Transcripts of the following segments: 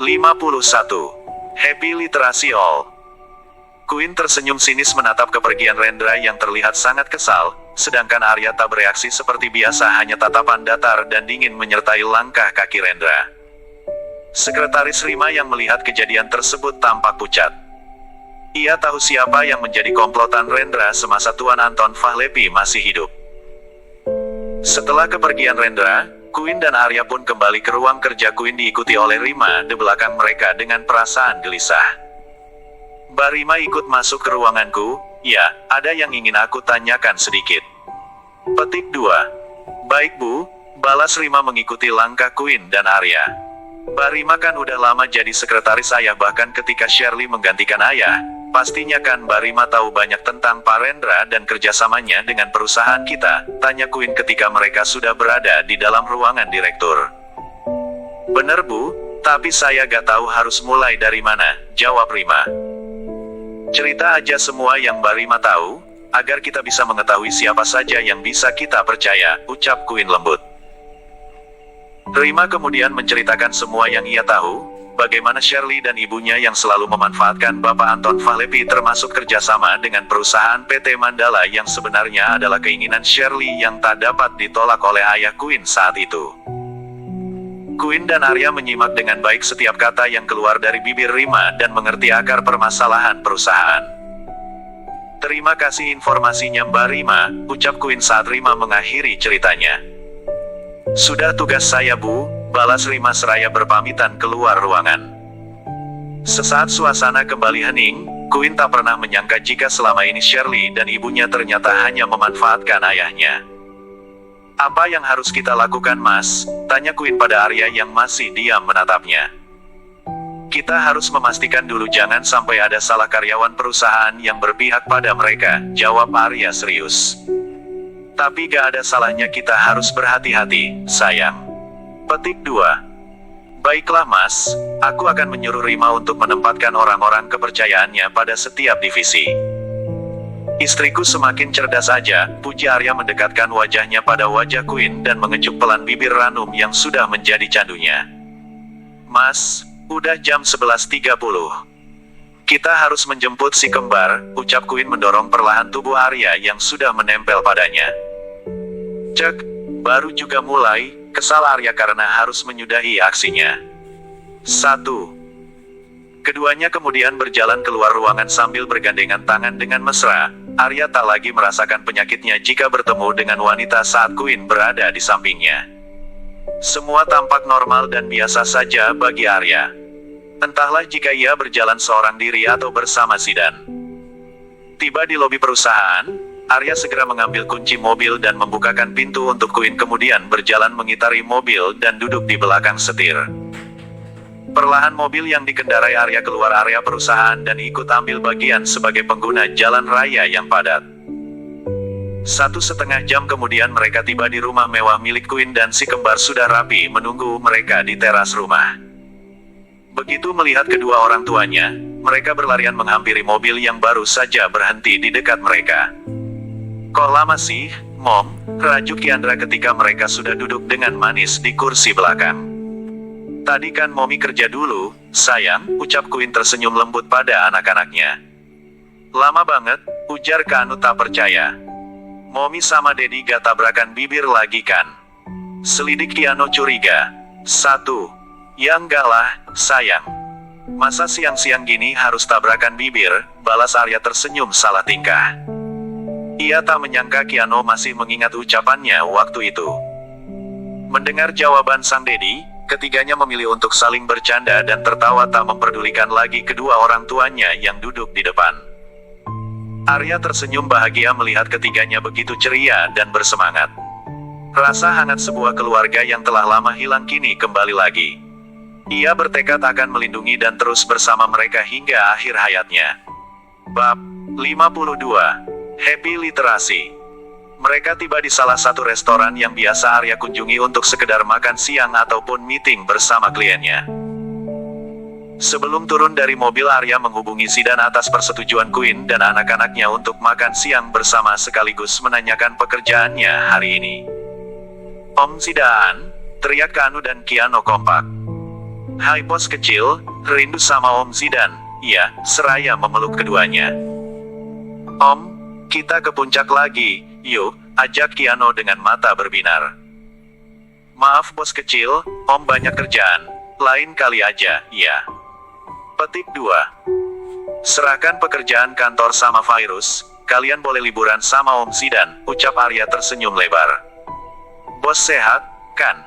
51. Happy Literasi All. Queen tersenyum sinis menatap kepergian Rendra yang terlihat sangat kesal, sedangkan Arya tak bereaksi seperti biasa, hanya tatapan datar dan dingin menyertai langkah kaki Rendra. Sekretaris Rima yang melihat kejadian tersebut tampak pucat. Ia tahu siapa yang menjadi komplotan Rendra semasa Tuan Anton Fahlepi masih hidup. Setelah kepergian Rendra, Queen dan Arya pun kembali ke ruang kerja Queen diikuti oleh Rima di belakang mereka dengan perasaan gelisah. Mbak Rima ikut masuk ke ruanganku, ya, ada yang ingin aku tanyakan sedikit. Petik 2. Baik Bu, balas Rima mengikuti langkah Queen dan Arya. Mbak Rima kan udah lama jadi sekretaris ayah, bahkan ketika Shirley menggantikan ayah, pastinya kan Mbak Rima tahu banyak tentang Pak Rendra dan kerjasamanya dengan perusahaan kita, tanya Queen ketika mereka sudah berada di dalam ruangan direktur. Bener Bu, tapi saya gak tahu harus mulai dari mana, jawab Rima. Cerita aja semua yang Mbak Rima tahu, agar kita bisa mengetahui siapa saja yang bisa kita percaya, ucap Queen lembut. Rima kemudian menceritakan semua yang ia tahu, bagaimana Shirley dan ibunya yang selalu memanfaatkan Bapak Anton Fahlepi, termasuk kerjasama dengan perusahaan PT Mandala yang sebenarnya adalah keinginan Shirley yang tak dapat ditolak oleh ayah Queen saat itu. Queen dan Arya menyimak dengan baik setiap kata yang keluar dari bibir Rima dan mengerti akar permasalahan perusahaan. Terima kasih informasinya Mbak Rima, ucap Queen saat Rima mengakhiri ceritanya. Sudah tugas saya Bu, balas Rima seraya berpamitan keluar ruangan. Sesaat suasana kembali hening, Queen tak pernah menyangka jika selama ini Shirley dan ibunya ternyata hanya memanfaatkan ayahnya. Apa yang harus kita lakukan Mas? Tanya Queen pada Arya yang masih diam menatapnya. Kita harus memastikan dulu jangan sampai ada salah karyawan perusahaan yang berpihak pada mereka, jawab Arya serius. Tapi gak ada salahnya kita harus berhati-hati, sayang. Petik 2. Baiklah Mas, aku akan menyuruh Rima untuk menempatkan orang-orang kepercayaannya pada setiap divisi. Istriku semakin cerdas aja, puji Arya mendekatkan wajahnya pada wajah Queen dan mengecup pelan bibir ranum yang sudah menjadi candunya. Mas, udah jam 11.30. Kita harus menjemput si kembar, ucap Queen mendorong perlahan tubuh Arya yang sudah menempel padanya. Cek, baru juga mulai, kesal Arya karena harus menyudahi aksinya. 1. Keduanya kemudian berjalan keluar ruangan sambil bergandengan tangan dengan mesra. Arya tak lagi merasakan penyakitnya jika bertemu dengan wanita saat Queen berada di sampingnya. Semua tampak normal dan biasa saja bagi Arya. Entahlah jika ia berjalan seorang diri atau bersama Zidan. Tiba di lobi perusahaan, Arya segera mengambil kunci mobil dan membukakan pintu untuk Queen, kemudian berjalan mengitari mobil dan duduk di belakang setir. Perlahan mobil yang dikendarai Arya keluar area perusahaan dan ikut ambil bagian sebagai pengguna jalan raya yang padat. 1,5 jam kemudian mereka tiba di rumah mewah milik Queen dan si kembar sudah rapi menunggu mereka di teras rumah. Begitu melihat kedua orang tuanya, mereka berlarian menghampiri mobil yang baru saja berhenti di dekat mereka. Kok lama sih, Mom? Rajuk Kiandra ketika mereka sudah duduk dengan manis di kursi belakang. Tadi kan Mommy kerja dulu, sayang, ucap Queen tersenyum lembut pada anak-anaknya. Lama banget, ujar Kanu tak percaya. Mommy sama Daddy gak tabrakan bibir lagi kan? Selidik Kiano curiga. 1. Ya enggak lah, sayang. Masa siang-siang gini harus tabrakan bibir, balas Arya tersenyum salah tingkah. Ia tak menyangka Kiano masih mengingat ucapannya waktu itu. Mendengar jawaban sang Daddy, ketiganya memilih untuk saling bercanda dan tertawa tak memperdulikan lagi kedua orang tuanya yang duduk di depan. Arya tersenyum bahagia melihat ketiganya begitu ceria dan bersemangat. Rasa hangat sebuah keluarga yang telah lama hilang kini kembali lagi. Ia bertekad akan melindungi dan terus bersama mereka hingga akhir hayatnya. Bab 52. Happy Literasi. Mereka tiba di salah satu restoran yang biasa Arya kunjungi untuk sekedar makan siang ataupun meeting bersama kliennya. Sebelum turun dari mobil, Arya menghubungi Zidan atas persetujuan Queen dan anak-anaknya untuk makan siang bersama sekaligus menanyakan pekerjaannya hari ini. Om Zidan, teriak Kanu dan Kiano kompak. Hai bos kecil, rindu sama Om Zidan. Iya, seraya memeluk keduanya. Om, kita ke puncak lagi, yuk, ajak Kiano dengan mata berbinar. Maaf bos kecil, Om banyak kerjaan. Lain kali aja, ya. Petik 2. Serahkan pekerjaan kantor sama Virus, kalian boleh liburan sama Om Zidan, ucap Arya tersenyum lebar. Bos sehat, kan?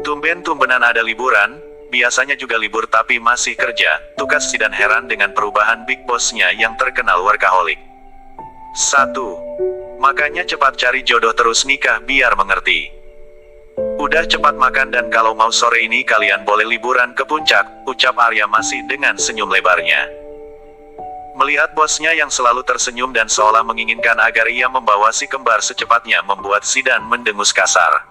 Tumben-tumbenan ada liburan, biasanya juga libur tapi masih kerja, tukas Zidan heran dengan perubahan big bossnya yang terkenal workaholic. 1. Makanya cepat cari jodoh terus nikah biar mengerti. Udah cepat makan dan kalau mau sore ini kalian boleh liburan ke puncak, ucap Arya masih dengan senyum lebarnya. Melihat bosnya yang selalu tersenyum dan seolah menginginkan agar ia membawa si kembar secepatnya membuat Zidan mendengus kasar.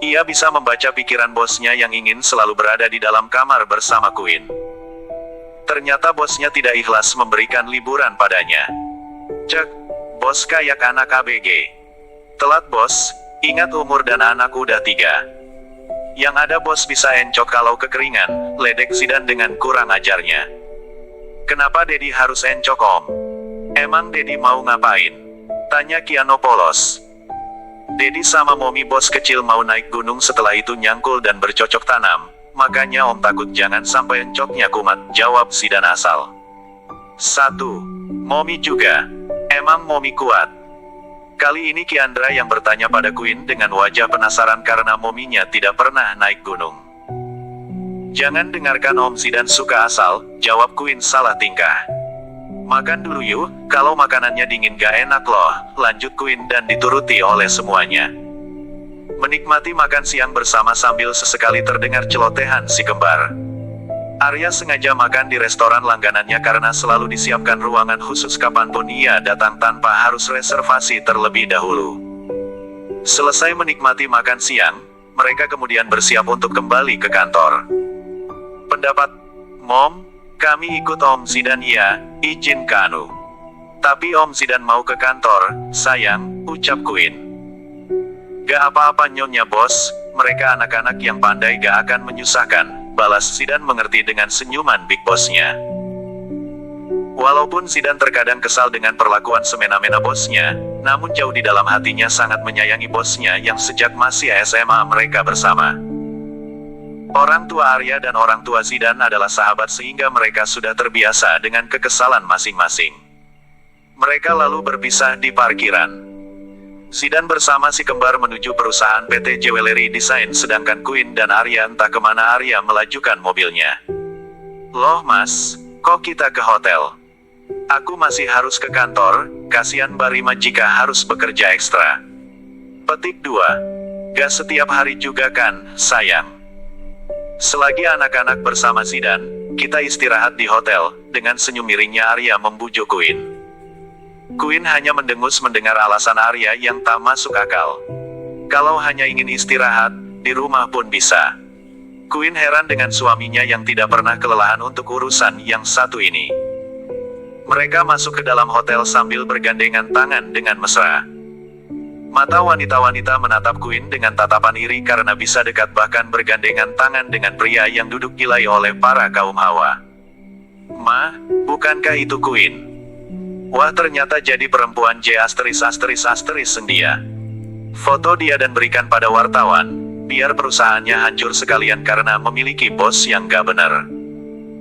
Ia bisa membaca pikiran bosnya yang ingin selalu berada di dalam kamar bersama Queen. Ternyata bosnya tidak ikhlas memberikan liburan padanya. Cek, bos kayak anak ABG. Telat bos, ingat umur dan anak udah 3. Yang ada bos bisa encok kalau kekeringan, ledek Zidan dengan kurang ajarnya. Kenapa Dedi harus encok om? Emang Dedi mau ngapain? Tanya Kiano polos. Dedi sama Momi bos kecil mau naik gunung setelah itu nyangkul dan bercocok tanam, makanya om takut jangan sampai encoknya kumat, jawab Zidan asal. 1. Momi juga. Emang Momi kuat? Kali ini Kiandra yang bertanya pada Queen dengan wajah penasaran karena Mominya tidak pernah naik gunung. Jangan dengarkan Om Zidan suka asal, jawab Queen salah tingkah. Makan dulu yuk, kalau makanannya dingin gak enak loh, lanjut Queen dan dituruti oleh semuanya. Menikmati makan siang bersama sambil sesekali terdengar celotehan si kembar. Arya sengaja makan di restoran langganannya karena selalu disiapkan ruangan khusus kapanpun ia datang tanpa harus reservasi terlebih dahulu. Selesai menikmati makan siang, mereka kemudian bersiap untuk kembali ke kantor. Pendapat, Mom, kami ikut Om Zidan ya, izin Kanu. Tapi Om Zidan mau ke kantor, sayang, ucap Queen. Gak apa-apa nyonya bos, mereka anak-anak yang pandai gak akan menyusahkan, balas Zidan mengerti dengan senyuman big bossnya. Walaupun Zidan terkadang kesal dengan perlakuan semena-mena bosnya, namun jauh di dalam hatinya sangat menyayangi bosnya yang sejak masih SMA mereka bersama. Orang tua Arya dan orang tua Zidan adalah sahabat sehingga mereka sudah terbiasa dengan kekesalan masing-masing. Mereka lalu berpisah di parkiran. Zidan bersama si kembar menuju perusahaan PT Jewelry Design sedangkan Queen dan Arya entah kemana. Arya melajukan mobilnya. Loh mas, kok kita ke hotel? Aku masih harus ke kantor, kasihan Barima jika harus bekerja ekstra. Petik 2. Gak setiap hari juga kan, sayang. Selagi anak-anak bersama Zidan, kita istirahat di hotel, dengan senyum miringnya Arya membujuk Queen. Queen hanya mendengus mendengar alasan Arya yang tak masuk akal. Kalau hanya ingin istirahat, di rumah pun bisa. Queen heran dengan suaminya yang tidak pernah kelelahan untuk urusan yang satu ini. Mereka masuk ke dalam hotel sambil bergandengan tangan dengan mesra. Mata wanita-wanita menatap Queen dengan tatapan iri karena bisa dekat bahkan bergandengan tangan dengan pria yang duduk gilai oleh para kaum hawa. Ma, bukankah itu Queen? Wah ternyata jadi perempuan J**** dia. Foto dia dan berikan pada wartawan, biar perusahaannya hancur sekalian karena memiliki bos yang gak bener.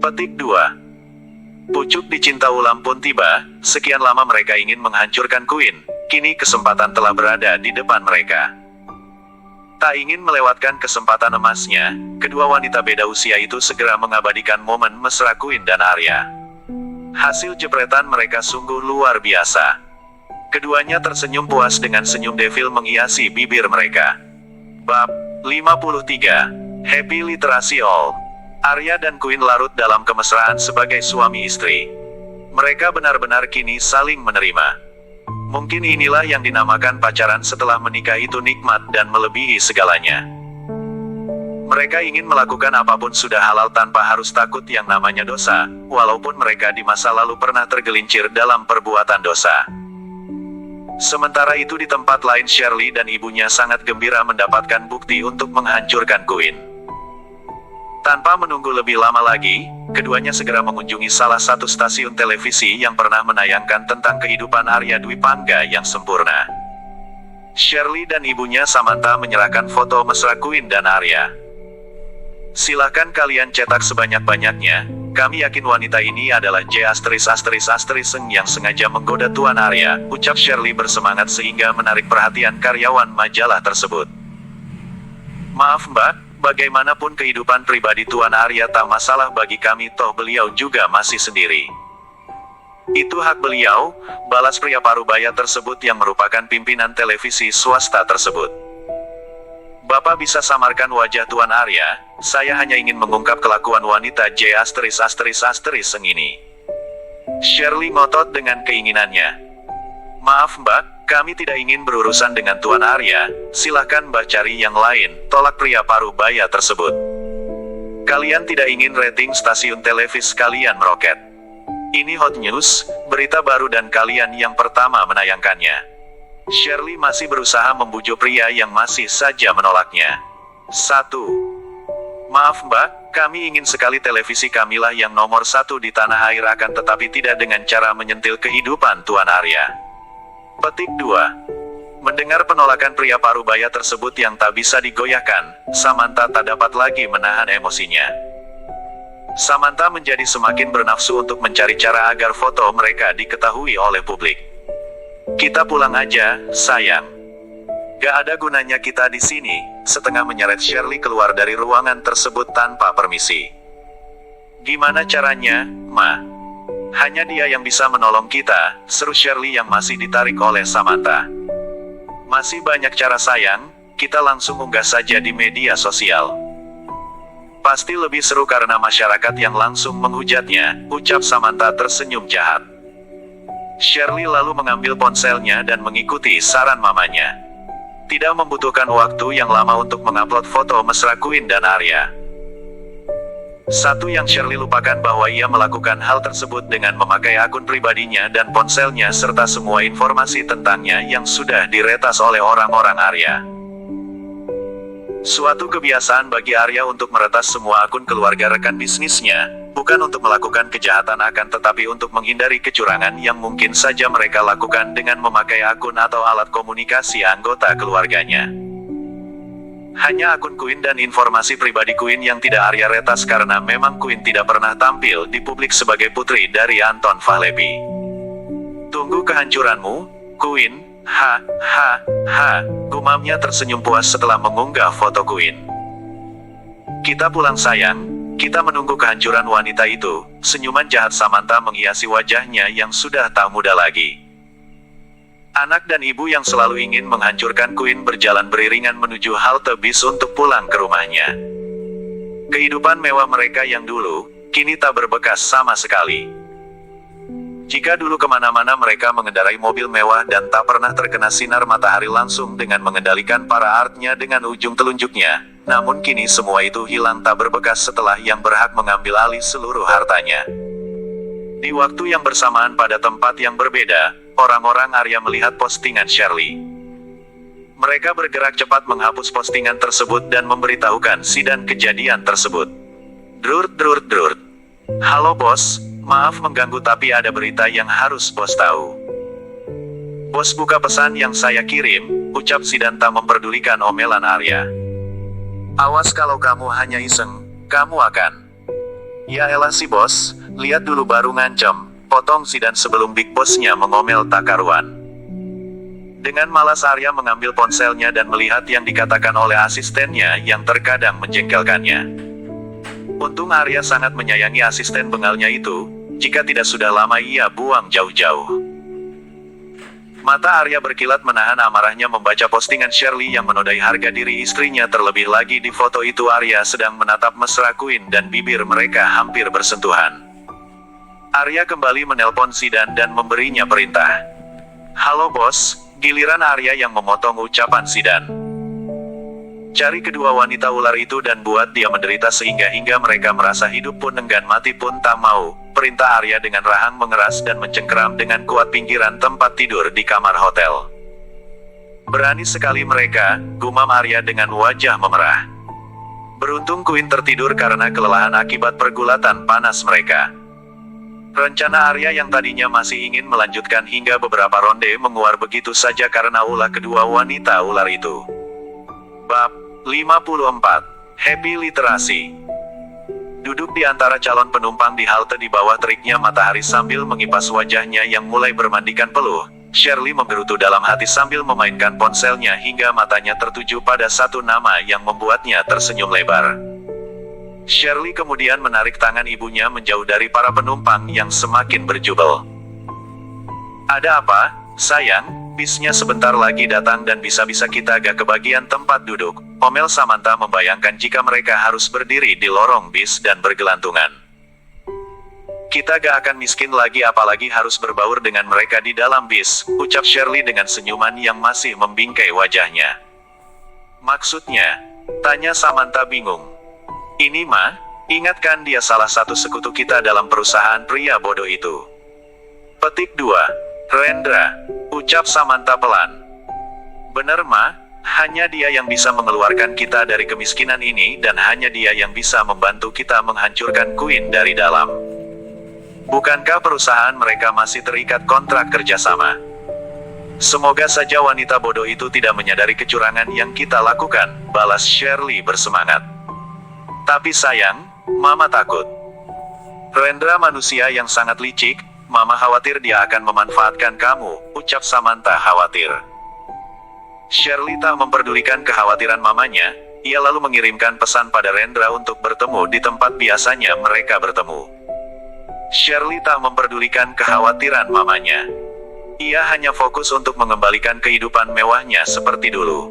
Petik 2. Pucuk dicinta ulam pun tiba, sekian lama mereka ingin menghancurkan Queen. Kini kesempatan telah berada di depan mereka. Tak ingin melewatkan kesempatan emasnya, kedua wanita beda usia itu segera mengabadikan momen mesra Queen dan Arya. Hasil jepretan mereka sungguh luar biasa. Keduanya tersenyum puas dengan senyum devil menghiasi bibir mereka. Bab 53. Happy Literasi All. Arya dan Queen larut dalam kemesraan sebagai suami istri. Mereka benar-benar kini saling menerima. Mungkin inilah yang dinamakan pacaran setelah menikah itu nikmat dan melebihi segalanya. Mereka ingin melakukan apapun sudah halal tanpa harus takut yang namanya dosa, walaupun mereka di masa lalu pernah tergelincir dalam perbuatan dosa. Sementara itu di tempat lain Shirley dan ibunya sangat gembira mendapatkan bukti untuk menghancurkan Queen. Tanpa menunggu lebih lama lagi, keduanya segera mengunjungi salah satu stasiun televisi yang pernah menayangkan tentang kehidupan Arya Dwi Pangga yang sempurna. Shirley dan ibunya Samantha menyerahkan foto mesra Queen dan Arya. Silahkan kalian cetak sebanyak-banyaknya, kami yakin wanita ini adalah J***** yang sengaja menggoda Tuan Arya, ucap Shirley bersemangat sehingga menarik perhatian karyawan majalah tersebut. Maaf mbak, bagaimanapun kehidupan pribadi Tuan Arya tak masalah bagi kami, toh beliau juga masih sendiri. Itu hak beliau, balas pria parubaya tersebut yang merupakan pimpinan televisi swasta tersebut. Bapak bisa samarkan wajah Tuan Arya, saya hanya ingin mengungkap kelakuan wanita J***** ini. Shirley ngotot dengan keinginannya. Maaf mbak, kami tidak ingin berurusan dengan Tuan Arya, silahkan mbak cari yang lain, tolak pria parubaya tersebut. Kalian tidak ingin rating stasiun televisi kalian meroket. Ini hot news, berita baru dan kalian yang pertama menayangkannya. Shirley masih berusaha membujuk pria yang masih saja menolaknya. 1. Maaf mbak, kami ingin sekali televisi kamilah yang nomor 1 di tanah air, akan tetapi tidak dengan cara menyentil kehidupan Tuan Arya. Petik 2. Mendengar penolakan pria parubaya tersebut yang tak bisa digoyahkan, Samantha tak dapat lagi menahan emosinya. Samantha menjadi semakin bernafsu untuk mencari cara agar foto mereka diketahui oleh publik. Kita pulang aja, sayang. Gak ada gunanya kita di sini, setengah menyeret Shirley keluar dari ruangan tersebut tanpa permisi. Gimana caranya, Ma? Hanya dia yang bisa menolong kita, seru Shirley yang masih ditarik oleh Samantha. Masih banyak cara sayang, kita langsung unggah saja di media sosial. Pasti lebih seru karena masyarakat yang langsung menghujatnya, ucap Samantha tersenyum jahat. Shirley lalu mengambil ponselnya dan mengikuti saran mamanya. Tidak membutuhkan waktu yang lama untuk mengupload foto mesra Queen dan Arya. Satu yang Shirley lupakan bahwa ia melakukan hal tersebut dengan memakai akun pribadinya dan ponselnya serta semua informasi tentangnya yang sudah diretas oleh orang-orang Arya. Suatu kebiasaan bagi Arya untuk meretas semua akun keluarga rekan bisnisnya, bukan untuk melakukan kejahatan akan tetapi untuk menghindari kecurangan yang mungkin saja mereka lakukan dengan memakai akun atau alat komunikasi anggota keluarganya. Hanya akun Queen dan informasi pribadi Queen yang tidak Arya retas karena memang Queen tidak pernah tampil di publik sebagai putri dari Anton Falepi. Tunggu kehancuranmu, Queen, gumamnya tersenyum puas setelah mengunggah foto Queen. Kita pulang sayang, kita menunggu kehancuran wanita itu, senyuman jahat Samantha menghiasi wajahnya yang sudah tak muda lagi. Anak dan ibu yang selalu ingin menghancurkan Queen berjalan beriringan menuju halte bis untuk pulang ke rumahnya. Kehidupan mewah mereka yang dulu, kini tak berbekas sama sekali. Jika dulu kemana-mana mereka mengendarai mobil mewah dan tak pernah terkena sinar matahari langsung dengan mengendalikan para artnya dengan ujung telunjuknya, namun kini semua itu hilang tak berbekas setelah yang berhak mengambil alih seluruh hartanya. Di waktu yang bersamaan pada tempat yang berbeda, orang-orang Arya melihat postingan Shirley. Mereka bergerak cepat menghapus postingan tersebut dan memberitahukan Sidan kejadian tersebut. Drurt. Halo bos, maaf mengganggu tapi ada berita yang harus bos tahu. Bos buka pesan yang saya kirim, ucap Sidan tak memperdulikan omelan Arya. Awas kalau kamu hanya iseng, kamu akan. Ya elah si bos, lihat dulu baru ngancam, potong Sidan sebelum big bossnya mengomel tak karuan. Dengan malas Arya mengambil ponselnya dan melihat yang dikatakan oleh asistennya yang terkadang menjengkelkannya. Untung Arya sangat menyayangi asisten bengalnya itu, jika tidak sudah lama ia buang jauh-jauh. Mata Arya berkilat menahan amarahnya membaca postingan Shirley yang menodai harga diri istrinya. Terlebih lagi di foto itu Arya sedang menatap mesra Queen dan bibir mereka hampir bersentuhan. Arya kembali menelpon Sidan dan memberinya perintah. Halo bos, giliran Arya yang memotong ucapan Sidan. Cari kedua wanita ular itu dan buat dia menderita hingga mereka merasa hidup pun enggan mati pun tak mau, perintah Arya dengan rahang mengeras dan mencengkeram dengan kuat pinggiran tempat tidur di kamar hotel. Berani sekali mereka, gumam Arya dengan wajah memerah. Beruntung Queen tertidur karena kelelahan akibat pergulatan panas mereka. Rencana Arya yang tadinya masih ingin melanjutkan hingga beberapa ronde menguar begitu saja karena ulah kedua wanita ular itu. Bab 54. Happy Literasi. Duduk di antara calon penumpang di halte di bawah teriknya matahari sambil mengipas wajahnya yang mulai bermandikan peluh, Shirley menggerutu dalam hati sambil memainkan ponselnya hingga matanya tertuju pada satu nama yang membuatnya tersenyum lebar. Shirley kemudian menarik tangan ibunya menjauh dari para penumpang yang semakin berjubel. "Ada apa, sayang? Bisnya sebentar lagi datang dan bisa-bisa kita agak kebagian tempat duduk," omel Samantha membayangkan jika mereka harus berdiri di lorong bis dan bergelantungan. "Kita gak akan miskin lagi apalagi harus berbaur dengan mereka di dalam bis," ucap Shirley dengan senyuman yang masih membingkai wajahnya. "Maksudnya?" tanya Samantha bingung. "Ini mah, ingatkan dia salah satu sekutu kita dalam perusahaan pria bodoh itu." Petik 2. Rendra, ucap Samantha pelan. "Bener mah, hanya dia yang bisa mengeluarkan kita dari kemiskinan ini dan hanya dia yang bisa membantu kita menghancurkan Queen dari dalam. Bukankah perusahaan mereka masih terikat kontrak kerjasama? Semoga saja wanita bodoh itu tidak menyadari kecurangan yang kita lakukan," balas Shirley bersemangat. "Tapi sayang, Mama takut." "Rendra manusia yang sangat licik, Mama khawatir dia akan memanfaatkan kamu," ucap Samantha khawatir. Shirley tak memperdulikan kekhawatiran mamanya, ia lalu mengirimkan pesan pada Rendra untuk bertemu di tempat biasanya mereka bertemu. Shirley tak memperdulikan kekhawatiran mamanya. Ia hanya fokus untuk mengembalikan kehidupan mewahnya seperti dulu.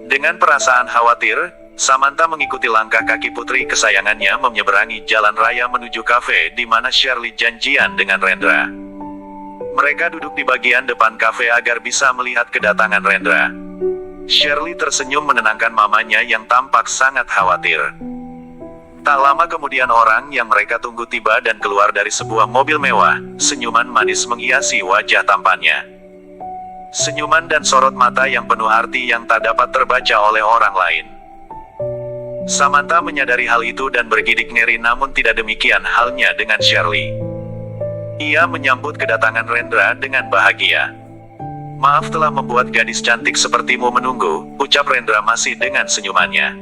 Dengan perasaan khawatir, Samantha mengikuti langkah kaki putri kesayangannya menyeberangi jalan raya menuju kafe di mana Shirley janjian dengan Rendra. Mereka duduk di bagian depan kafe agar bisa melihat kedatangan Rendra. Shirley tersenyum menenangkan mamanya yang tampak sangat khawatir. Tak lama kemudian orang yang mereka tunggu tiba dan keluar dari sebuah mobil mewah, senyuman manis menghiasi wajah tampannya. Senyuman dan sorot mata yang penuh arti yang tak dapat terbaca oleh orang lain. Samantha menyadari hal itu dan bergidik ngeri, namun tidak demikian halnya dengan Shirley. Ia menyambut kedatangan Rendra dengan bahagia. "Maaf telah membuat gadis cantik sepertimu menunggu," ucap Rendra masih dengan senyumannya.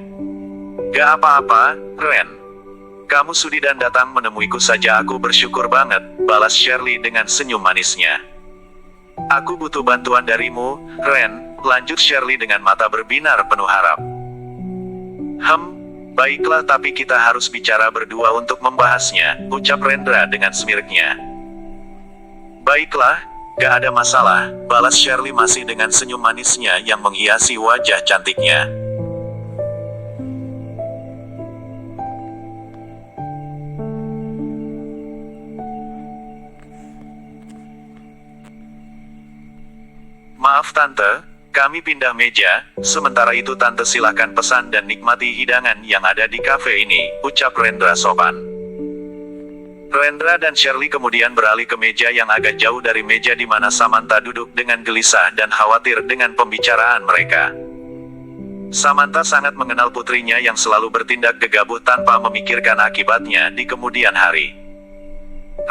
"Gak apa-apa, Ren. Kamu sudi dan datang menemuiku saja aku bersyukur banget," balas Shirley dengan senyum manisnya. "Aku butuh bantuan darimu, Ren," lanjut Shirley dengan mata berbinar penuh harap. Baiklah tapi kita harus bicara berdua untuk membahasnya," ucap Rendra dengan semiriknya. "Baiklah, gak ada masalah," balas Shirley masih dengan senyum manisnya yang menghiasi wajah cantiknya. "Maaf Tante, kami pindah meja, sementara itu Tante silakan pesan dan nikmati hidangan yang ada di kafe ini," ucap Rendra sopan. Rendra dan Shirley kemudian beralih ke meja yang agak jauh dari meja di mana Samantha duduk dengan gelisah dan khawatir dengan pembicaraan mereka. Samantha sangat mengenal putrinya yang selalu bertindak gegabah tanpa memikirkan akibatnya di kemudian hari.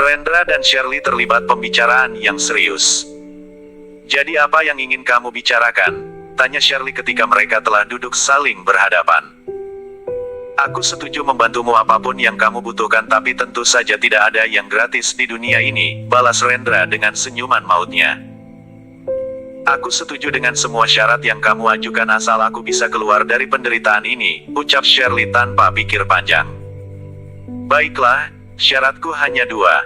Rendra dan Shirley terlibat pembicaraan yang serius. "Jadi apa yang ingin kamu bicarakan?" tanya Shirley ketika mereka telah duduk saling berhadapan. "Aku setuju membantumu apapun yang kamu butuhkan tapi tentu saja tidak ada yang gratis di dunia ini," balas Rendra dengan senyuman mautnya. "Aku setuju dengan semua syarat yang kamu ajukan asal aku bisa keluar dari penderitaan ini," ucap Shirley tanpa pikir panjang. "Baiklah, syaratku hanya 2.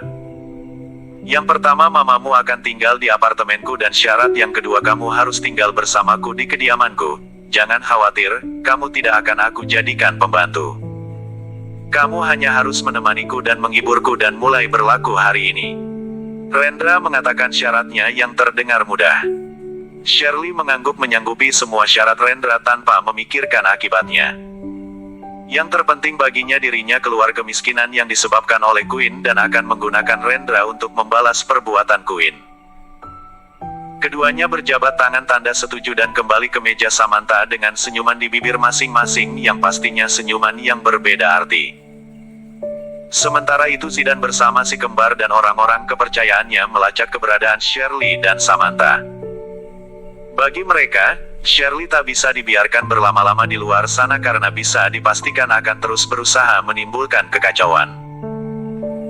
Yang pertama, mamamu akan tinggal di apartemenku dan syarat yang kedua, kamu harus tinggal bersamaku di kediamanku. Jangan khawatir, kamu tidak akan aku jadikan pembantu. Kamu hanya harus menemaniku dan menghiburku dan mulai berlaku hari ini." Rendra mengatakan syaratnya yang terdengar mudah. Shirley mengangguk menyanggupi semua syarat Rendra tanpa memikirkan akibatnya. Yang terpenting baginya dirinya keluar kemiskinan yang disebabkan oleh Queen dan akan menggunakan Rendra untuk membalas perbuatan Queen. Keduanya berjabat tangan tanda setuju dan kembali ke meja Samantha dengan senyuman di bibir masing-masing yang pastinya senyuman yang berbeda arti. Sementara itu Zidan bersama si kembar dan orang-orang kepercayaannya melacak keberadaan Shirley dan Samantha. Bagi mereka, Shirley tak bisa dibiarkan berlama-lama di luar sana karena bisa dipastikan akan terus berusaha menimbulkan kekacauan.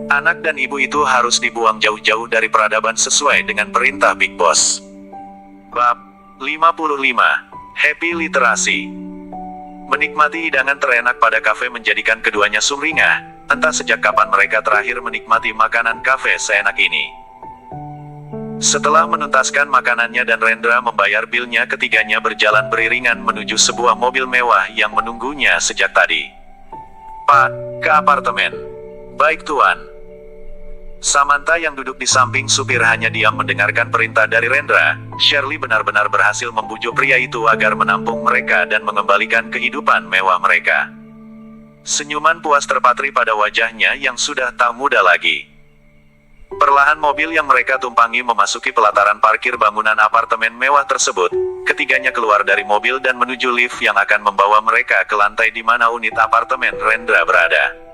Anak dan ibu itu harus dibuang jauh-jauh dari peradaban sesuai dengan perintah Big Boss. Bab 55. Happy Literasi. Menikmati hidangan terenak pada kafe menjadikan keduanya sumringah, entah sejak kapan mereka terakhir menikmati makanan kafe seenak ini. Setelah menuntaskan makanannya dan Rendra membayar bilnya, ketiganya berjalan beriringan menuju sebuah mobil mewah yang menunggunya sejak tadi. Pak, ke apartemen. Baik tuan. Samantha yang duduk di samping supir hanya diam mendengarkan perintah dari Rendra. Shirley benar-benar berhasil membujuk pria itu agar menampung mereka dan mengembalikan kehidupan mewah mereka. Senyuman puas terpatri pada wajahnya yang sudah tak muda lagi. Perlahan mobil yang mereka tumpangi memasuki pelataran parkir bangunan apartemen mewah tersebut. Ketiganya keluar dari mobil dan menuju lift yang akan membawa mereka ke lantai di mana unit apartemen Rendra berada.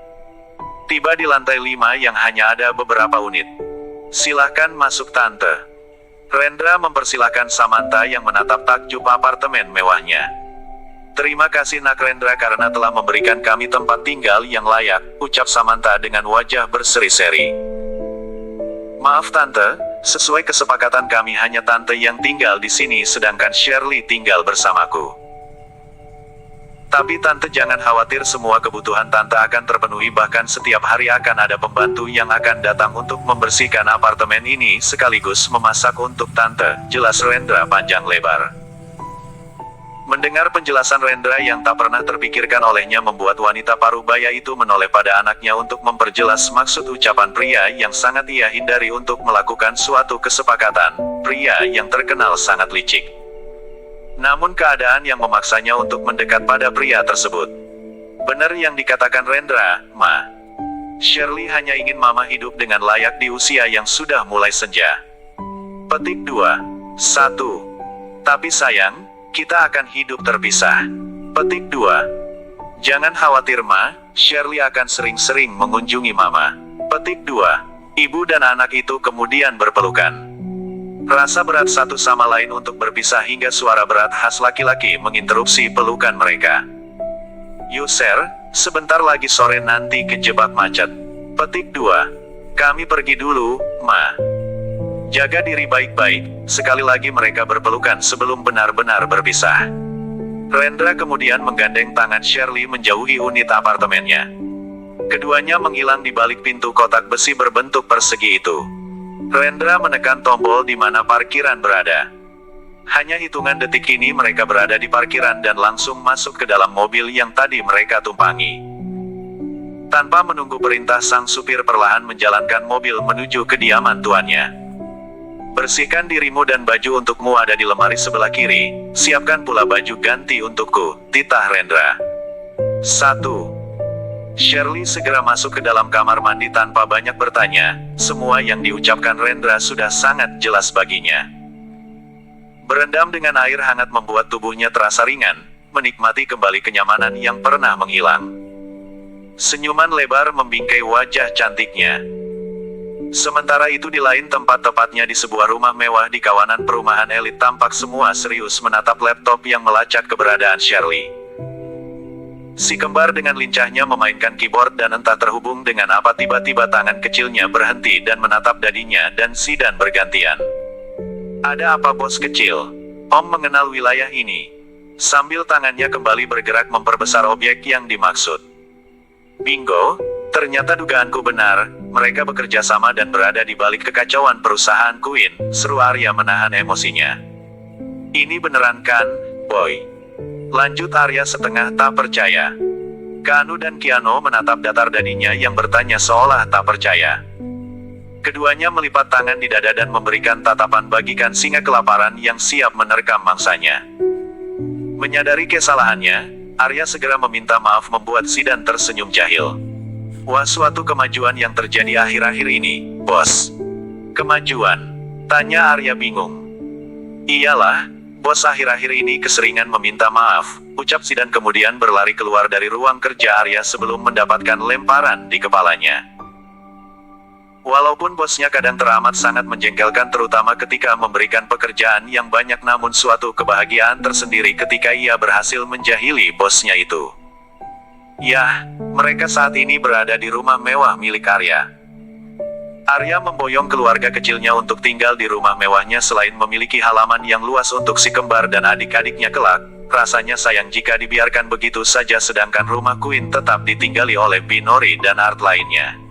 Tiba di lantai 5 yang hanya ada beberapa unit. Silahkan masuk tante. Rendra mempersilahkan Samantha yang menatap takjub apartemen mewahnya. Terima kasih nak Rendra karena telah memberikan kami tempat tinggal yang layak, ucap Samantha dengan wajah berseri-seri. Maaf tante, sesuai kesepakatan kami hanya tante yang tinggal di sini sedangkan Shirley tinggal bersamaku. Tapi tante jangan khawatir, semua kebutuhan tante akan terpenuhi, bahkan setiap hari akan ada pembantu yang akan datang untuk membersihkan apartemen ini sekaligus memasak untuk tante, jelas Rendra panjang lebar. Mendengar penjelasan Rendra yang tak pernah terpikirkan olehnya membuat wanita parubaya itu menoleh pada anaknya untuk memperjelas maksud ucapan pria yang sangat ia hindari untuk melakukan suatu kesepakatan, pria yang terkenal sangat licik. Namun keadaan yang memaksanya untuk mendekat pada pria tersebut. Benar yang dikatakan Rendra, Ma. Shirley hanya ingin mama hidup dengan layak di usia yang sudah mulai senja. Petik 2. 1. Tapi sayang, kita akan hidup terpisah. Petik 2. Jangan khawatir Ma, Shirley akan sering-sering mengunjungi mama. Petik 2. Ibu dan anak itu kemudian berpelukan. Rasa berat satu sama lain untuk berpisah hingga suara berat khas laki-laki menginterupsi pelukan mereka. Yuk Sir, sebentar lagi sore nanti kejebak macet. Petik 2. Kami pergi dulu, Ma. Jaga diri baik-baik. Sekali lagi mereka berpelukan sebelum benar-benar berpisah. Rendra kemudian menggandeng tangan Shirley menjauhi unit apartemennya. Keduanya menghilang di balik pintu kotak besi berbentuk persegi itu. Rendra menekan tombol di mana parkiran berada. Hanya hitungan detik ini mereka berada di parkiran dan langsung masuk ke dalam mobil yang tadi mereka tumpangi. Tanpa menunggu perintah, sang supir perlahan menjalankan mobil menuju kediaman tuannya. Bersihkan dirimu dan baju untukmu ada di lemari sebelah kiri, siapkan pula baju ganti untukku, titah Rendra. 1. Shirley segera masuk ke dalam kamar mandi tanpa banyak bertanya, semua yang diucapkan Rendra sudah sangat jelas baginya. Berendam dengan air hangat membuat tubuhnya terasa ringan, menikmati kembali kenyamanan yang pernah menghilang. Senyuman lebar membingkai wajah cantiknya. Sementara itu di lain tempat, tepatnya di sebuah rumah mewah di kawanan perumahan elit, tampak semua serius menatap laptop yang melacak keberadaan Shirley. Si kembar dengan lincahnya memainkan keyboard dan entah terhubung dengan apa tiba-tiba tangan kecilnya berhenti dan menatap dadinya dan Zidan bergantian. Ada apa bos kecil? Om mengenal wilayah ini. Sambil tangannya kembali bergerak memperbesar objek yang dimaksud. Bingo, ternyata dugaanku benar, mereka bekerja sama dan berada di balik kekacauan perusahaan Queen, seru Arya menahan emosinya. Ini beneran kan, boy? Lanjut Arya setengah tak percaya. Kanu dan Kiano menatap datar dadinya yang bertanya seolah tak percaya. Keduanya melipat tangan di dada dan memberikan tatapan bagikan singa kelaparan yang siap menerkam mangsanya. Menyadari kesalahannya, Arya segera meminta maaf membuat Zidan tersenyum jahil. Wah, suatu kemajuan yang terjadi akhir-akhir ini, bos. Kemajuan? Tanya Arya bingung. Iyalah, bos akhir-akhir ini keseringan meminta maaf, ucap Zidan kemudian berlari keluar dari ruang kerja Arya sebelum mendapatkan lemparan di kepalanya. Walaupun bosnya kadang teramat sangat menjengkelkan terutama ketika memberikan pekerjaan yang banyak namun suatu kebahagiaan tersendiri ketika ia berhasil menjahili bosnya itu. Yah, mereka saat ini berada di rumah mewah milik Arya. Arya memboyong keluarga kecilnya untuk tinggal di rumah mewahnya selain memiliki halaman yang luas untuk si kembar dan adik-adiknya kelak. Rasanya sayang jika dibiarkan begitu saja sedangkan rumah Queen tetap ditinggali oleh Binori dan Art lainnya.